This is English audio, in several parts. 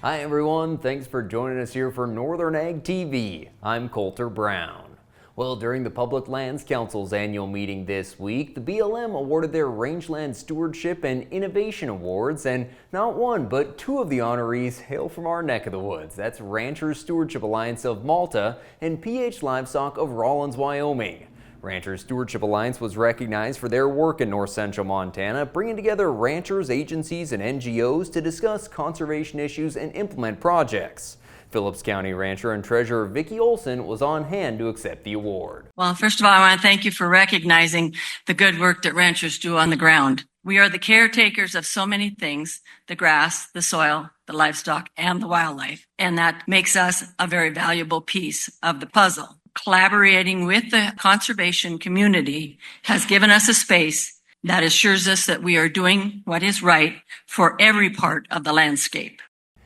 Hi everyone, thanks for joining us here for Northern Ag TV. I'm Colter Brown. Well, during the Public Lands Council's annual meeting this week, the BLM awarded their Rangeland Stewardship and Innovation Awards, and not one, but two of the honorees hail from our neck of the woods. That's Ranchers Stewardship Alliance of Malta and PH Livestock of Rawlins, Wyoming. Ranchers Stewardship Alliance was recognized for their work in north central Montana, bringing together ranchers, agencies, and NGOs to discuss conservation issues and implement projects. Phillips County rancher and treasurer Vicki Olson was on hand to accept the award. Well, first of all, I want to thank you for recognizing the good work that ranchers do on the ground. We are the caretakers of so many things: the grass, the soil, the livestock, and the wildlife. And that makes us a very valuable piece of the puzzle. Collaborating with the conservation community has given us a space that assures us that we are doing what is right for every part of the landscape.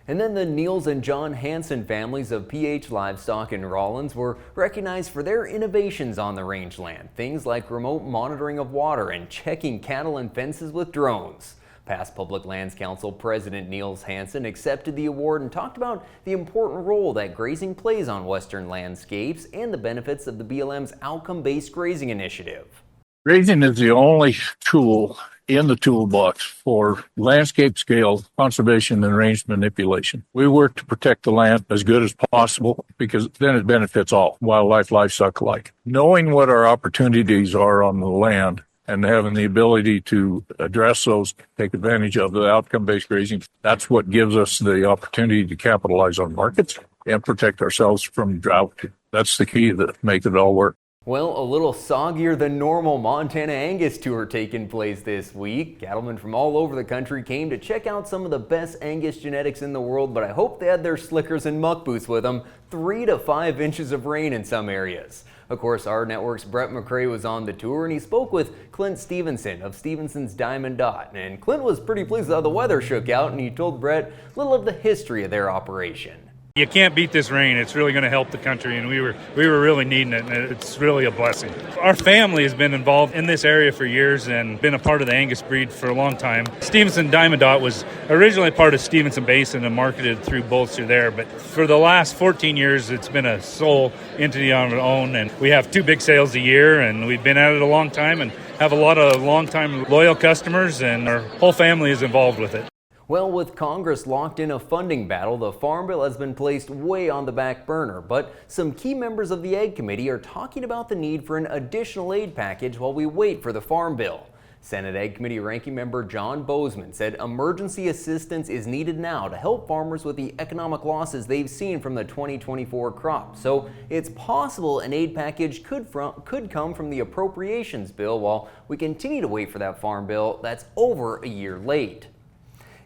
And then the Niels and John Hansen families of PH Livestock in Rawlins were recognized for their innovations on the rangeland. Things like remote monitoring of water and checking cattle and fences with drones. Past Public Lands Council President Niels Hansen accepted the award and talked about the important role that grazing plays on western landscapes and the benefits of the BLM's outcome-based grazing initiative. Grazing is the only tool in the toolbox for landscape scale conservation and range manipulation. We work to protect the land as good as possible because then it benefits all, wildlife, livestock alike. Knowing what our opportunities are on the land and having the ability to address those, take advantage of the outcome-based grazing, that's what gives us the opportunity to capitalize on markets and protect ourselves from drought. That's the key that makes it all work. Well, a little soggier than normal Montana Angus Tour taking place this week. Cattlemen from all over the country came to check out some of the best Angus genetics in the world, but I hope they had their slickers and muck boots with them. 3 to 5 inches of rain in some areas. Of course, our network's Brett McRae was on the tour, and he spoke with Clint Stevenson of Stevenson's Diamond Dot. And Clint was pretty pleased with how the weather shook out, and he told Brett a little of the history of their operation. You can't beat this rain. It's really going to help the country, and we were really needing it, and it's really a blessing. Our family has been involved in this area for years and been a part of the Angus breed for a long time. Stevenson Diamond Dot was originally part of Stevenson Basin and marketed through boats through there, but for the last 14 years, it's been a sole entity on its own, and we have 2 big sales a year, and we've been at it a long time and have a lot of long-time loyal customers, and our whole family is involved with it. Well, with Congress locked in a funding battle, the Farm Bill has been placed way on the back burner, but some key members of the Ag Committee are talking about the need for an additional aid package while we wait for the Farm Bill. Senate Ag Committee Ranking Member John Bozeman said emergency assistance is needed now to help farmers with the economic losses they've seen from the 2024 crop. So it's possible an aid package could come from the appropriations bill while we continue to wait for that Farm Bill that's over a year late.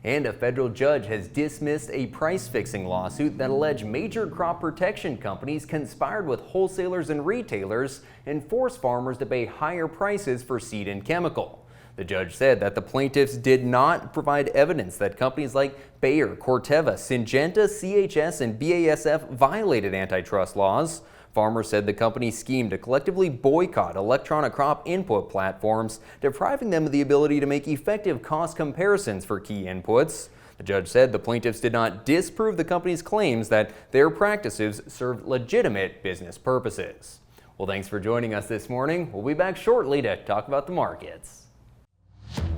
And a federal judge has dismissed a price-fixing lawsuit that alleged major crop protection companies conspired with wholesalers and retailers and forced farmers to pay higher prices for seed and chemical. The judge said that the plaintiffs did not provide evidence that companies like Bayer, Corteva, Syngenta, CHS, and BASF violated antitrust laws. Farmers said the company schemed to collectively boycott electronic crop input platforms, depriving them of the ability to make effective cost comparisons for key inputs. The judge said the plaintiffs did not disprove the company's claims that their practices served legitimate business purposes. Well, thanks for joining us this morning. We'll be back shortly to talk about the markets.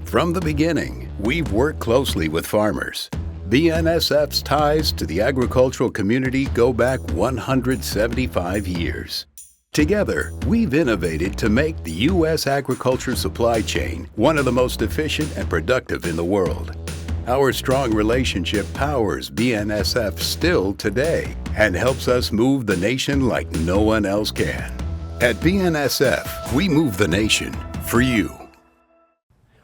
From the beginning, we've worked closely with farmers. BNSF's ties to the agricultural community go back 175 years. Together, we've innovated to make the U.S. agriculture supply chain one of the most efficient and productive in the world. Our strong relationship powers BNSF still today and helps us move the nation like no one else can. At BNSF, we move the nation for you.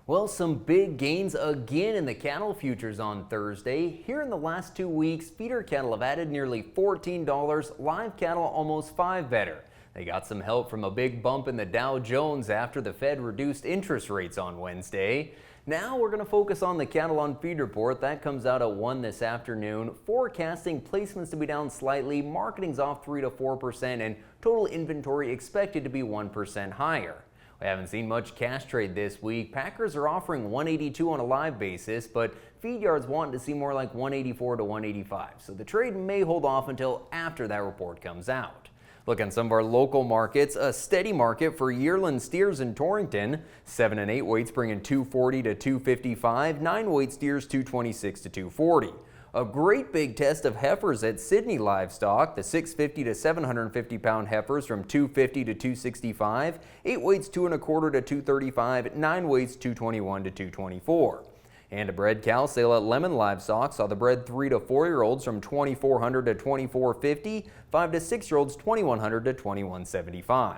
Well, some big gains again in the cattle futures on Thursday. Here in the last 2 weeks, feeder cattle have added nearly $14, live cattle almost $5 better. They got some help from a big bump in the Dow Jones after the Fed reduced interest rates on Wednesday. Now we're going to focus on the cattle on feed report. That comes out at 1 this afternoon. Forecasting placements to be down slightly, marketing's off 3 to 4%, and total inventory expected to be 1% higher. We haven't seen much cash trade this week. Packers are offering $182 on a live basis, but feed yards want to see more like $184 to $185, so the trade may hold off until after that report comes out. Look at some of our local markets. A steady market for yearling steers in Torrington. 7 and 8 weights bringing $240 to $255. 9 weight steers $226 to $240. A great big test of heifers at Sydney Livestock. The 650 to 750 pound heifers from $250 to $265. 8 weights $2 1/4 to $235. 9 weights $221 to $224. And a bred cow sale at Lemon Livestock saw the bred 3 to 4 year olds from $2,400 to $2,450. 5 to 6 year olds $2,100 to $2,175.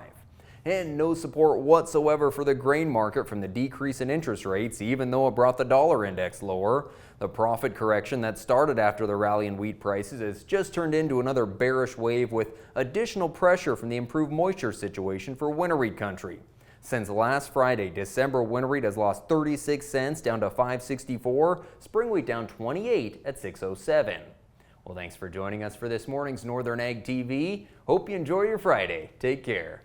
And no support whatsoever for the grain market from the decrease in interest rates, even though it brought the dollar index lower. The profit correction that started after the rally in wheat prices has just turned into another bearish wave with additional pressure from the improved moisture situation for winter wheat country. Since last Friday, December winter wheat has lost 36 cents down to $5.64, spring wheat down 28 at $6.07. Well, thanks for joining us for this morning's Northern Ag TV. Hope you enjoy your Friday. Take care.